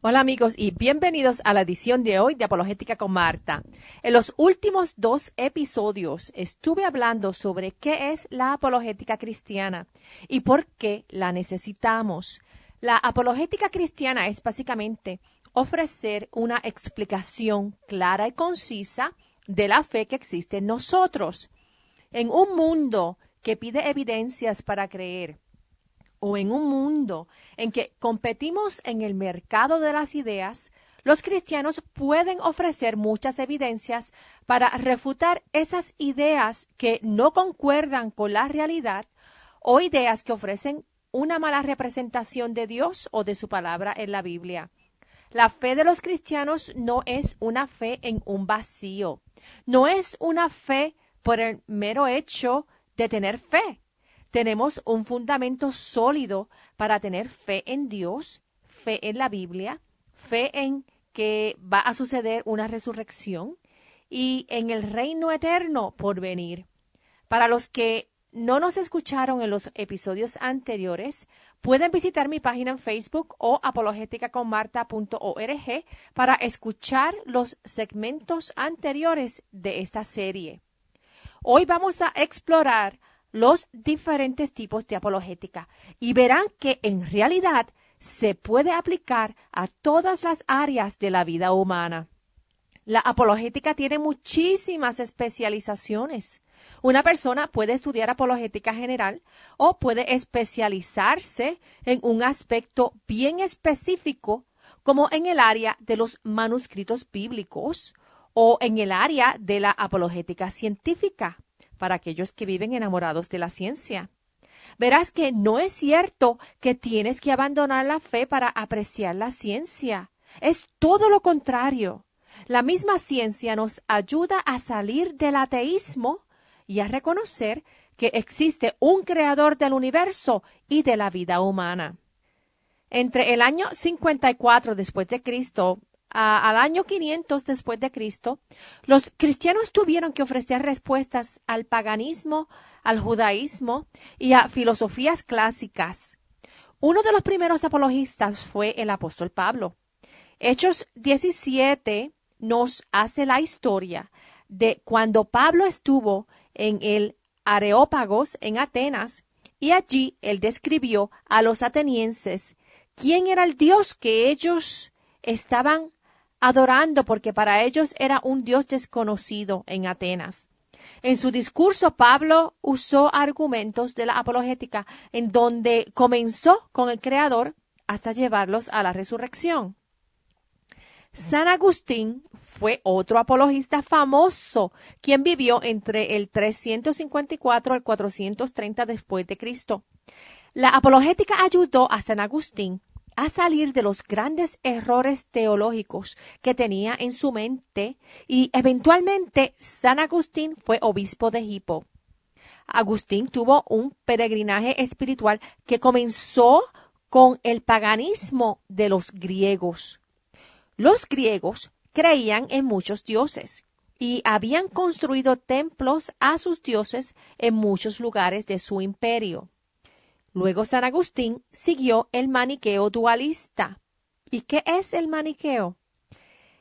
Hola amigos y bienvenidos a la edición de hoy de Apologética con Marta. En los últimos 2 episodios estuve hablando sobre qué es la apologética cristiana y por qué la necesitamos. La apologética cristiana es básicamente ofrecer una explicación clara y concisa de la fe que existe en nosotros. En un mundo que pide evidencias para creer, o en un mundo en que competimos en el mercado de las ideas, los cristianos pueden ofrecer muchas evidencias para refutar esas ideas que no concuerdan con la realidad o ideas que ofrecen una mala representación de Dios o de su palabra en la Biblia. La fe de los cristianos no es una fe en un vacío, no es una fe por el mero hecho de tener fe. Tenemos un fundamento sólido para tener fe en Dios, fe en la Biblia, fe en que va a suceder una resurrección y en el reino eterno por venir. Para los que no nos escucharon en los episodios anteriores, pueden visitar mi página en Facebook o apologeticaconmarta.org para escuchar los segmentos anteriores de esta serie. Hoy vamos a explorar los diferentes tipos de apologética y verán que en realidad se puede aplicar a todas las áreas de la vida humana. La apologética tiene muchísimas especializaciones. Una persona puede estudiar apologética general o puede especializarse en un aspecto bien específico, como en el área de los manuscritos bíblicos o en el área de la apologética científica, para aquellos que viven enamorados de la ciencia. Verás que no es cierto que tienes que abandonar la fe para apreciar la ciencia. Es todo lo contrario. La misma ciencia nos ayuda a salir del ateísmo y a reconocer que existe un creador del universo y de la vida humana. Entre el año 54 después de Cristo al año 500 después de Cristo, los cristianos tuvieron que ofrecer respuestas al paganismo, al judaísmo y a filosofías clásicas. Uno de los primeros apologistas fue el apóstol Pablo. Hechos 17 nos hace la historia de cuando Pablo estuvo en el Areópagos en Atenas y allí él describió a los atenienses quién era el Dios que ellos estaban adorando, porque para ellos era un Dios desconocido en Atenas. En su discurso, Pablo usó argumentos de la apologética en donde comenzó con el Creador hasta llevarlos a la resurrección. San Agustín fue otro apologista famoso, quien vivió entre el 354 al 430 después de Cristo. La apologética ayudó a San Agustín a salir de los grandes errores teológicos que tenía en su mente y eventualmente San Agustín fue obispo de Hippo. Agustín tuvo un peregrinaje espiritual que comenzó con el paganismo de los griegos. Los griegos creían en muchos dioses y habían construido templos a sus dioses en muchos lugares de su imperio. Luego San Agustín siguió el maniqueo dualista. ¿Y qué es el maniqueo?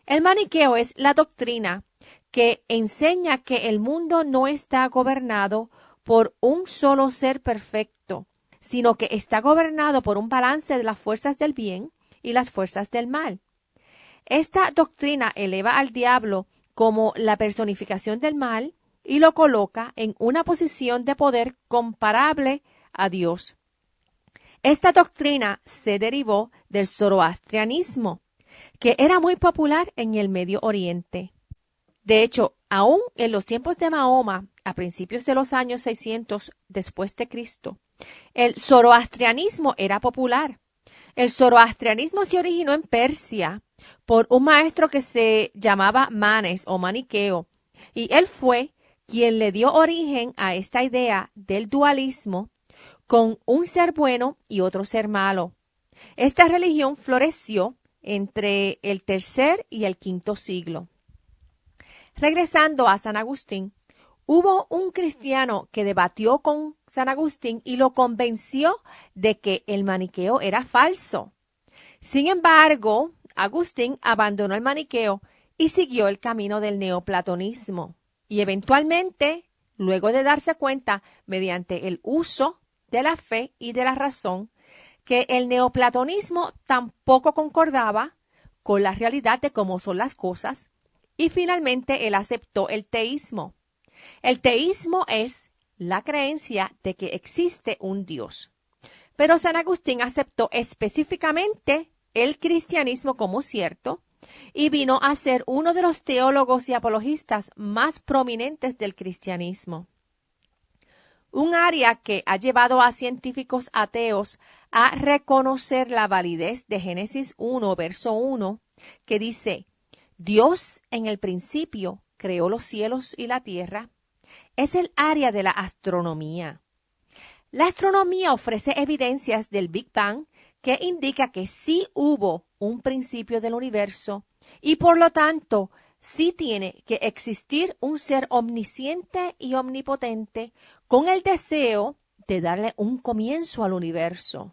El maniqueo es la doctrina que enseña que el mundo no está gobernado por un solo ser perfecto, sino que está gobernado por un balance de las fuerzas del bien y las fuerzas del mal. Esta doctrina eleva al diablo como la personificación del mal y lo coloca en una posición de poder comparable a Dios. Esta doctrina se derivó del zoroastrianismo, que era muy popular en el Medio Oriente. De hecho, aún en los tiempos de Mahoma, a principios de los años 600 después de Cristo, el zoroastrianismo era popular. El zoroastrianismo se originó en Persia por un maestro que se llamaba Manes o Maniqueo, y él fue quien le dio origen a esta idea del dualismo con un ser bueno y otro ser malo. Esta religión floreció entre el tercer y el quinto siglo. Regresando a San Agustín, hubo un cristiano que debatió con San Agustín y lo convenció de que el maniqueo era falso. Sin embargo, Agustín abandonó el maniqueo y siguió el camino del neoplatonismo. Y eventualmente, luego de darse cuenta, mediante el uso de la fe y de la razón, que el neoplatonismo tampoco concordaba con la realidad de cómo son las cosas, y finalmente él aceptó el teísmo. El teísmo es la creencia de que existe un Dios. Pero San Agustín aceptó específicamente el cristianismo como cierto y vino a ser uno de los teólogos y apologistas más prominentes del cristianismo. Un área que ha llevado a científicos ateos a reconocer la validez de Génesis 1, verso 1, que dice: Dios en el principio creó los cielos y la tierra, es el área de la astronomía. La astronomía ofrece evidencias del Big Bang que indica que sí hubo un principio del universo y por lo tanto sí tiene que existir un ser omnisciente y omnipotente con el deseo de darle un comienzo al universo.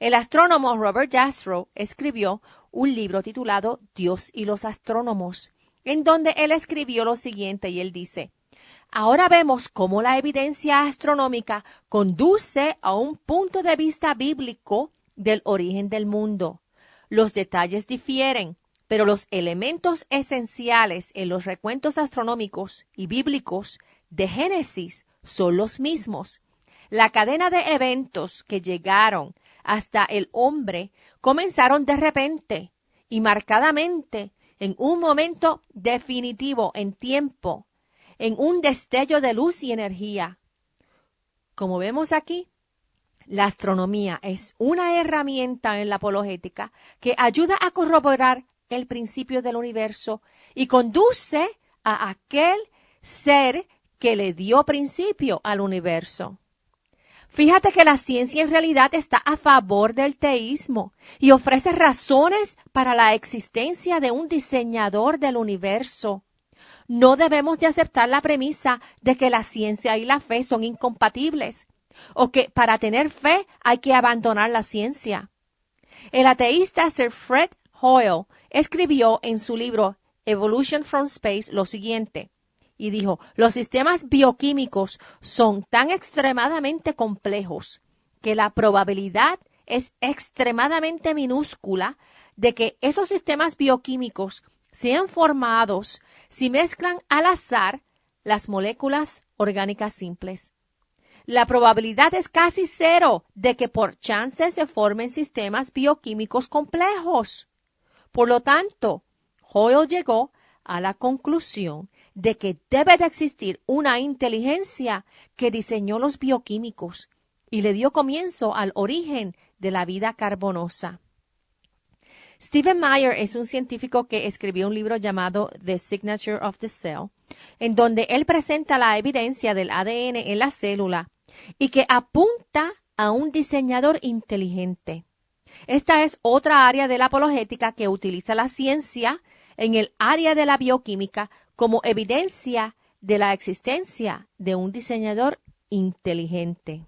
El astrónomo Robert Jastrow escribió un libro titulado Dios y los astrónomos, en donde él escribió lo siguiente y él dice: ahora vemos cómo la evidencia astronómica conduce a un punto de vista bíblico del origen del mundo. Los detalles difieren, pero los elementos esenciales en los recuentos astronómicos y bíblicos de Génesis son los mismos. La cadena de eventos que llegaron hasta el hombre comenzaron de repente y marcadamente en un momento definitivo en tiempo, en un destello de luz y energía. Como vemos aquí, la astronomía es una herramienta en la apologética que ayuda a corroborar el principio del universo y conduce a aquel ser que le dio principio al universo. Fíjate que la ciencia en realidad está a favor del teísmo y ofrece razones para la existencia de un diseñador del universo. No debemos de aceptar la premisa de que la ciencia y la fe son incompatibles o que para tener fe hay que abandonar la ciencia. El ateísta Sir Fred Hoyle escribió en su libro Evolution from Space lo siguiente y dijo: los sistemas bioquímicos son tan extremadamente complejos que la probabilidad es extremadamente minúscula de que esos sistemas bioquímicos sean formados si mezclan al azar las moléculas orgánicas simples. La probabilidad es casi cero de que por chance se formen sistemas bioquímicos complejos. Por lo tanto, Hoyle llegó a la conclusión de que debe de existir una inteligencia que diseñó los bioquímicos y le dio comienzo al origen de la vida carbonosa. Stephen Meyer es un científico que escribió un libro llamado The Signature of the Cell, en donde él presenta la evidencia del ADN en la célula y que apunta a un diseñador inteligente. Esta es otra área de la apologética que utiliza la ciencia en el área de la bioquímica como evidencia de la existencia de un diseñador inteligente.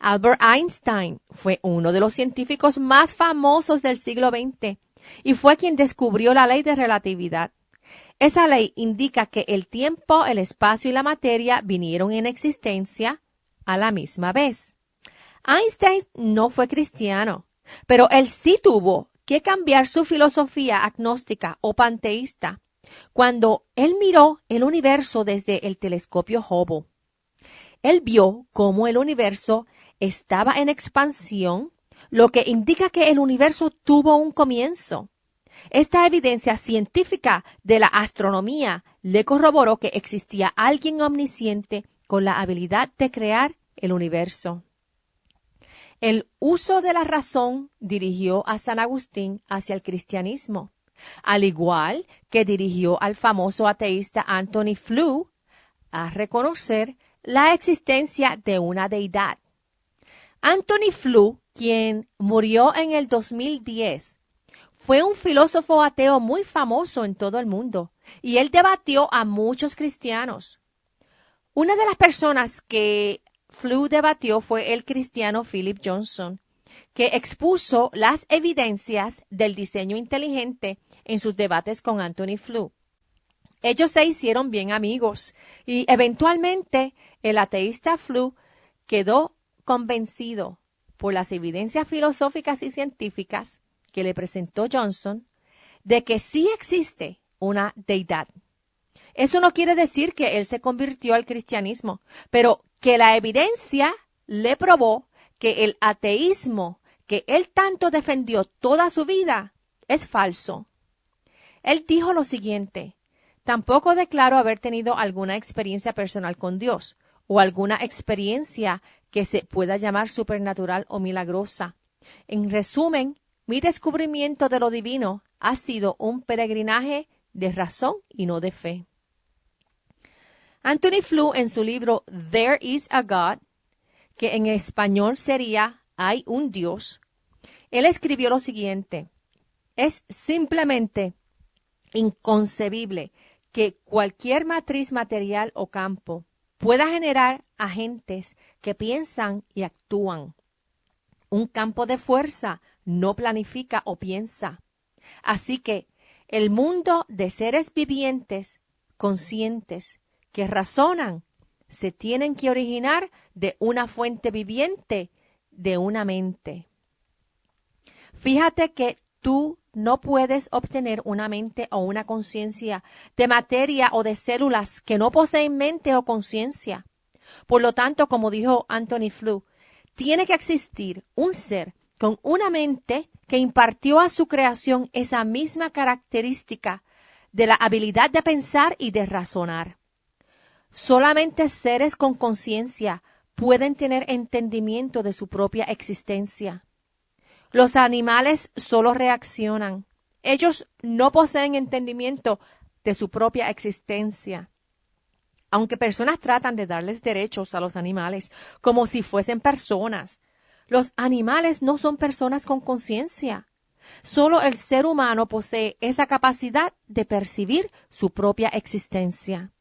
Albert Einstein fue uno de los científicos más famosos del siglo XX y fue quien descubrió la ley de relatividad. Esa ley indica que el tiempo, el espacio y la materia vinieron en existencia a la misma vez. Einstein no fue cristiano, pero él sí tuvo que cambiar su filosofía agnóstica o panteísta cuando él miró el universo desde el telescopio Hubble. Él vio cómo el universo estaba en expansión, lo que indica que el universo tuvo un comienzo. Esta evidencia científica de la astronomía le corroboró que existía alguien omnisciente con la habilidad de crear el universo. El uso de la razón dirigió a San Agustín hacia el cristianismo, al igual que dirigió al famoso ateísta Anthony Flew a reconocer la existencia de una deidad. Anthony Flew, quien murió en el 2010, fue un filósofo ateo muy famoso en todo el mundo y él debatió a muchos cristianos. Una de las personas que Flew debatió fue el cristiano Philip Johnson, que expuso las evidencias del diseño inteligente en sus debates con Anthony Flew. Ellos se hicieron bien amigos y eventualmente el ateísta Flew quedó convencido por las evidencias filosóficas y científicas que le presentó Johnson de que sí existe una deidad. Eso no quiere decir que él se convirtió al cristianismo, pero que la evidencia le probó que el ateísmo que él tanto defendió toda su vida es falso. Él dijo lo siguiente: tampoco declaro haber tenido alguna experiencia personal con Dios o alguna experiencia que se pueda llamar supernatural o milagrosa. En resumen, mi descubrimiento de lo divino ha sido un peregrinaje de razón y no de fe. Anthony Flew, en su libro There is a God, que en español sería Hay un Dios, él escribió lo siguiente: es simplemente inconcebible que cualquier matriz material o campo pueda generar agentes que piensan y actúan. Un campo de fuerza no planifica o piensa. Así que el mundo de seres vivientes, conscientes, que razonan, se tienen que originar de una fuente viviente, de una mente. Fíjate que tú no puedes obtener una mente o una conciencia de materia o de células que no poseen mente o conciencia. Por lo tanto, como dijo Anthony Flew, tiene que existir un ser con una mente que impartió a su creación esa misma característica de la habilidad de pensar y de razonar. Solamente seres con conciencia pueden tener entendimiento de su propia existencia. Los animales solo reaccionan. Ellos no poseen entendimiento de su propia existencia. Aunque personas tratan de darles derechos a los animales como si fuesen personas, los animales no son personas con conciencia. Solo el ser humano posee esa capacidad de percibir su propia existencia.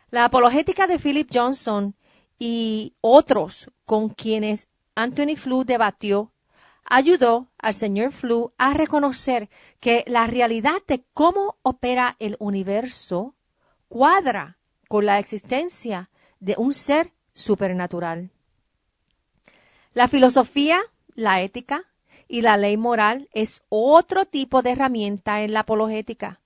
La apologética de Philip Johnson y otros con quienes Anthony Flew debatió ayudó al señor Flew a reconocer que la realidad de cómo opera el universo cuadra con la existencia de un ser supernatural. La filosofía, la ética y la ley moral es otro tipo de herramienta en la apologética.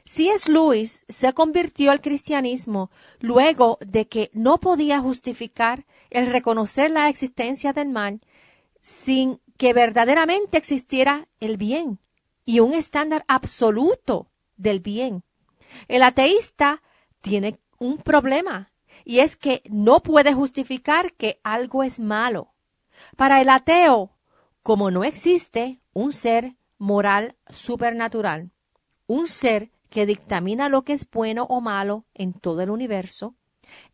C.S. Lewis se convirtió al cristianismo luego de que no podía justificar el reconocer la existencia del mal sin que verdaderamente existiera el bien y un estándar absoluto del bien. El ateísta tiene un problema y es que no puede justificar que algo es malo. Para el ateo, como no existe un ser moral supernatural, un ser que dictamina lo que es bueno o malo en todo el universo,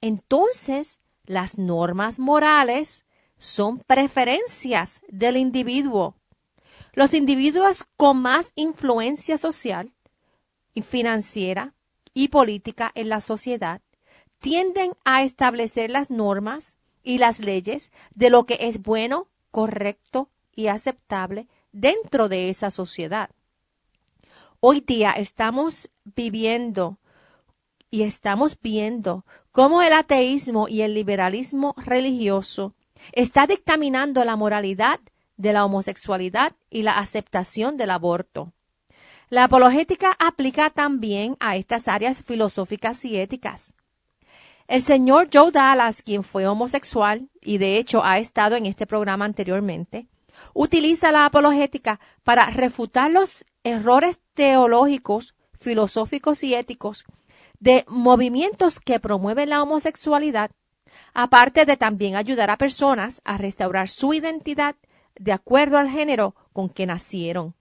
entonces las normas morales son preferencias del individuo. Los individuos con más influencia social y financiera y política en la sociedad tienden a establecer las normas y las leyes de lo que es bueno, correcto y aceptable dentro de esa sociedad. Hoy día estamos viviendo y estamos viendo cómo el ateísmo y el liberalismo religioso está dictaminando la moralidad de la homosexualidad y la aceptación del aborto. La apologética aplica también a estas áreas filosóficas y éticas. El señor Joe Dallas, quien fue homosexual y de hecho ha estado en este programa anteriormente, utiliza la apologética para refutar los errores teológicos, filosóficos y éticos de movimientos que promueven la homosexualidad, aparte de también ayudar a personas a restaurar su identidad de acuerdo al género con que nacieron.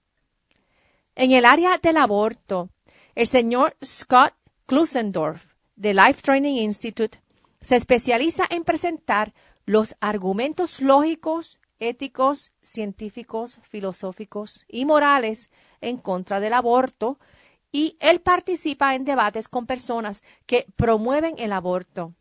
En el área del aborto, el señor Scott Klusendorf de Life Training Institute se especializa en presentar los argumentos lógicos, éticos, científicos, filosóficos y morales en contra del aborto, y él participa en debates con personas que promueven el aborto.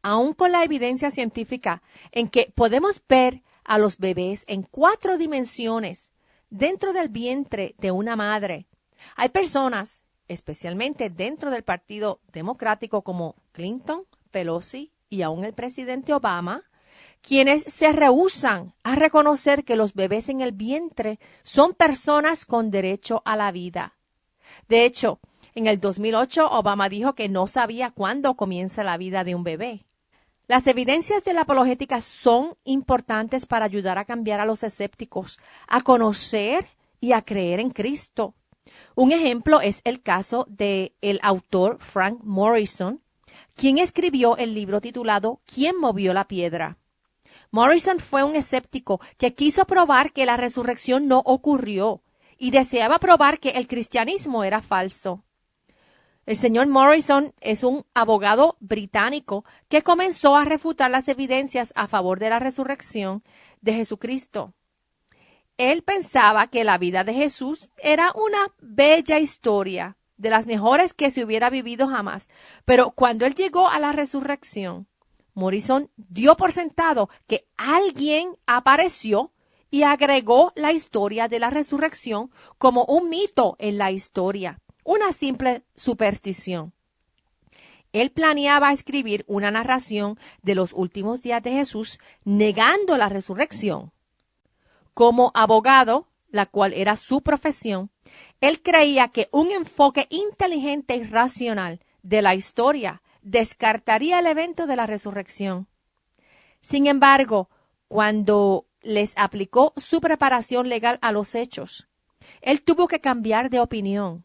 Aún con la evidencia científica en que podemos ver a los bebés en 4 dimensiones dentro del vientre de una madre. Hay personas, especialmente dentro del Partido Democrático, como Clinton, Pelosi y aún el presidente Obama, quienes se rehúsan a reconocer que los bebés en el vientre son personas con derecho a la vida. De hecho, en el 2008, Obama dijo que no sabía cuándo comienza la vida de un bebé. Las evidencias de la apologética son importantes para ayudar a cambiar a los escépticos a conocer y a creer en Cristo. Un ejemplo es el caso del autor Frank Morrison, quien escribió el libro titulado ¿Quién movió la piedra? Morrison fue un escéptico que quiso probar que la resurrección no ocurrió y deseaba probar que el cristianismo era falso. El señor Morrison es un abogado británico que comenzó a refutar las evidencias a favor de la resurrección de Jesucristo. Él pensaba que la vida de Jesús era una bella historia, de las mejores que se hubiera vivido jamás. Pero cuando él llegó a la resurrección, Morrison dio por sentado que alguien apareció y agregó la historia de la resurrección como un mito en la historia, una simple superstición. Él planeaba escribir una narración de los últimos días de Jesús negando la resurrección. Como abogado, la cual era su profesión, él creía que un enfoque inteligente y racional de la historia descartaría el evento de la resurrección. Sin embargo, cuando les aplicó su preparación legal a los hechos, él tuvo que cambiar de opinión.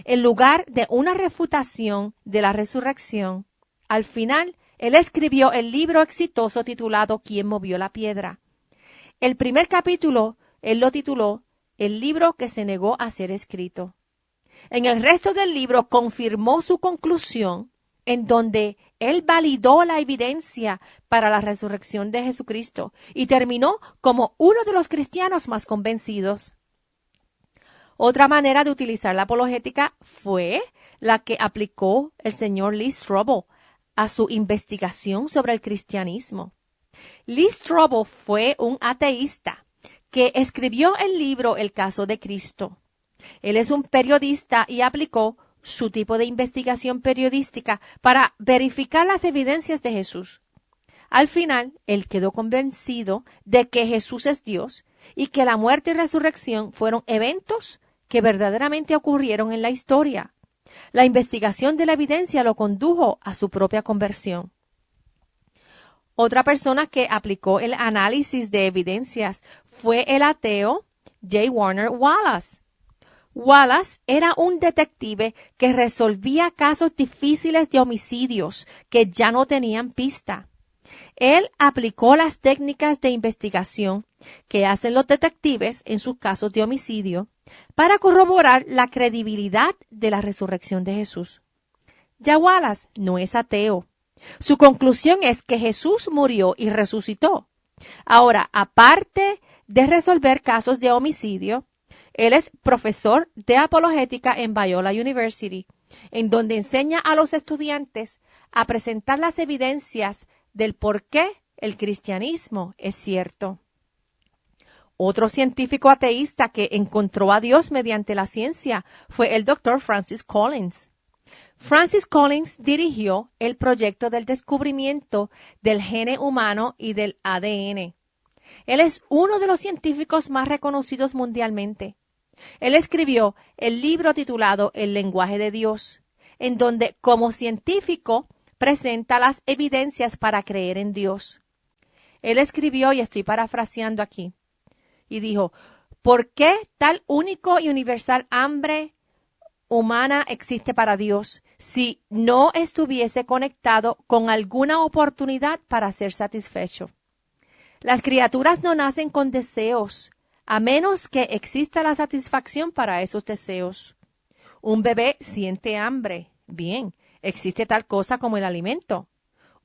En lugar de una refutación de la resurrección, al final, él escribió el libro exitoso titulado ¿Quién movió la piedra? El primer capítulo, él lo tituló El libro que se negó a ser escrito. En el resto del libro confirmó su conclusión, en donde él validó la evidencia para la resurrección de Jesucristo y terminó como uno de los cristianos más convencidos. Otra manera de utilizar la apologética fue la que aplicó el señor Lee Strobel a su investigación sobre el cristianismo. Lee Strobel fue un ateísta que escribió el libro El caso de Cristo. Él es un periodista y aplicó su tipo de investigación periodística para verificar las evidencias de Jesús. Al final, él quedó convencido de que Jesús es Dios y que la muerte y resurrección fueron eventos que verdaderamente ocurrieron en la historia. La investigación de la evidencia lo condujo a su propia conversión. Otra persona que aplicó el análisis de evidencias fue el ateo J. Warner Wallace. Wallace era un detective que resolvía casos difíciles de homicidios que ya no tenían pista. Él aplicó las técnicas de investigación que hacen los detectives en sus casos de homicidio para corroborar la credibilidad de la resurrección de Jesús. Ya Wallace no es ateo. Su conclusión es que Jesús murió y resucitó. Ahora, aparte de resolver casos de homicidio, él es profesor de apologética en Biola University, en donde enseña a los estudiantes a presentar las evidencias del por qué el cristianismo es cierto. Otro científico ateísta que encontró a Dios mediante la ciencia fue el Dr. Francis Collins. Francis Collins dirigió el proyecto del descubrimiento del gene humano y del ADN. Él es uno de los científicos más reconocidos mundialmente. Él escribió el libro titulado El lenguaje de Dios, en donde como científico presenta las evidencias para creer en Dios. Él escribió, y estoy parafraseando aquí, y dijo, ¿por qué tal único y universal hambre humana existe para Dios si no estuviese conectado con alguna oportunidad para ser satisfecho? Las criaturas no nacen con deseos, a menos que exista la satisfacción para esos deseos. Un bebé siente hambre. Bien, existe tal cosa como el alimento.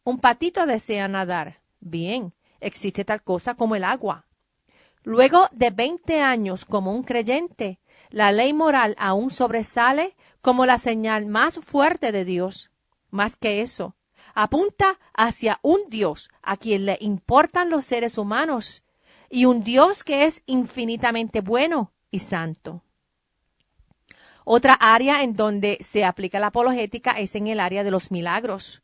Un patito desea nadar. Bien, existe tal cosa como el agua. Luego de 20 años como un creyente, la ley moral aún sobresale como la señal más fuerte de Dios. Más que eso, apunta hacia un Dios a quien le importan los seres humanos y un Dios que es infinitamente bueno y santo. Otra área en donde se aplica la apologética es en el área de los milagros.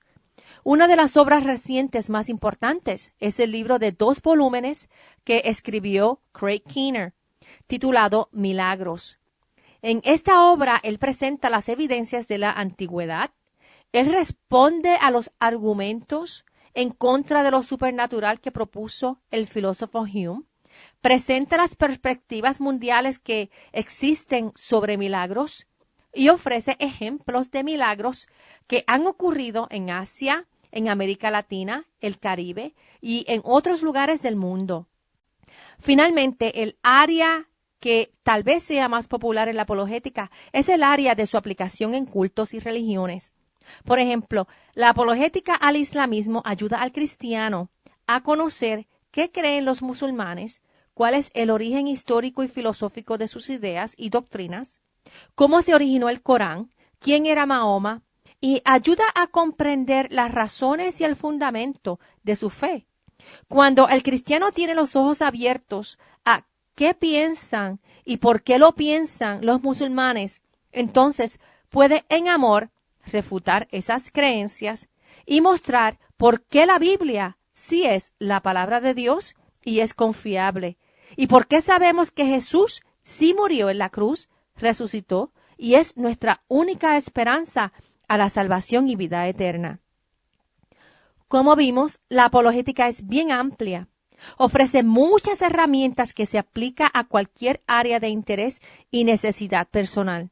Una de las obras recientes más importantes es el libro de 2 volúmenes que escribió Craig Keener, titulado Milagros. En esta obra, él presenta las evidencias de la antigüedad. Él responde a los argumentos en contra de lo supernatural que propuso el filósofo Hume. Presenta las perspectivas mundiales que existen sobre milagros y ofrece ejemplos de milagros que han ocurrido en Asia, en América Latina, el Caribe y en otros lugares del mundo. Finalmente, el área que tal vez sea más popular en la apologética es el área de su aplicación en cultos y religiones. Por ejemplo, la apologética al islamismo ayuda al cristiano a conocer qué creen los musulmanes, cuál es el origen histórico y filosófico de sus ideas y doctrinas, cómo se originó el Corán, quién era Mahoma, y ayuda a comprender las razones y el fundamento de su fe. Cuando el cristiano tiene los ojos abiertos a qué piensan y por qué lo piensan los musulmanes, entonces puede en amor refutar esas creencias y mostrar por qué la Biblia sí es la palabra de Dios y es confiable, y por qué sabemos que Jesús sí murió en la cruz, resucitó y es nuestra única esperanza a la salvación y vida eterna. Como vimos, la apologética es bien amplia. Ofrece muchas herramientas que se aplica a cualquier área de interés y necesidad personal.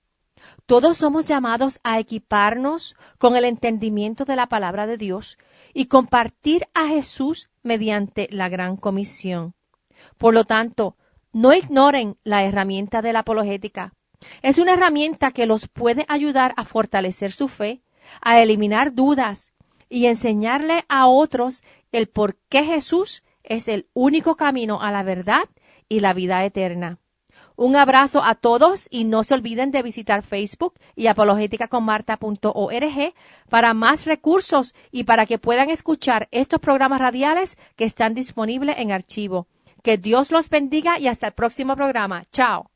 Todos somos llamados a equiparnos con el entendimiento de la palabra de Dios y compartir a Jesús mediante la gran comisión. Por lo tanto, no ignoren la herramienta de la apologética. Es una herramienta que los puede ayudar a fortalecer su fe, a eliminar dudas y enseñarle a otros el por qué Jesús es el único camino a la verdad y la vida eterna. Un abrazo a todos y no se olviden de visitar Facebook y apologeticaconmarta.org para más recursos y para que puedan escuchar estos programas radiales que están disponibles en archivo. Que Dios los bendiga y hasta el próximo programa. Chao.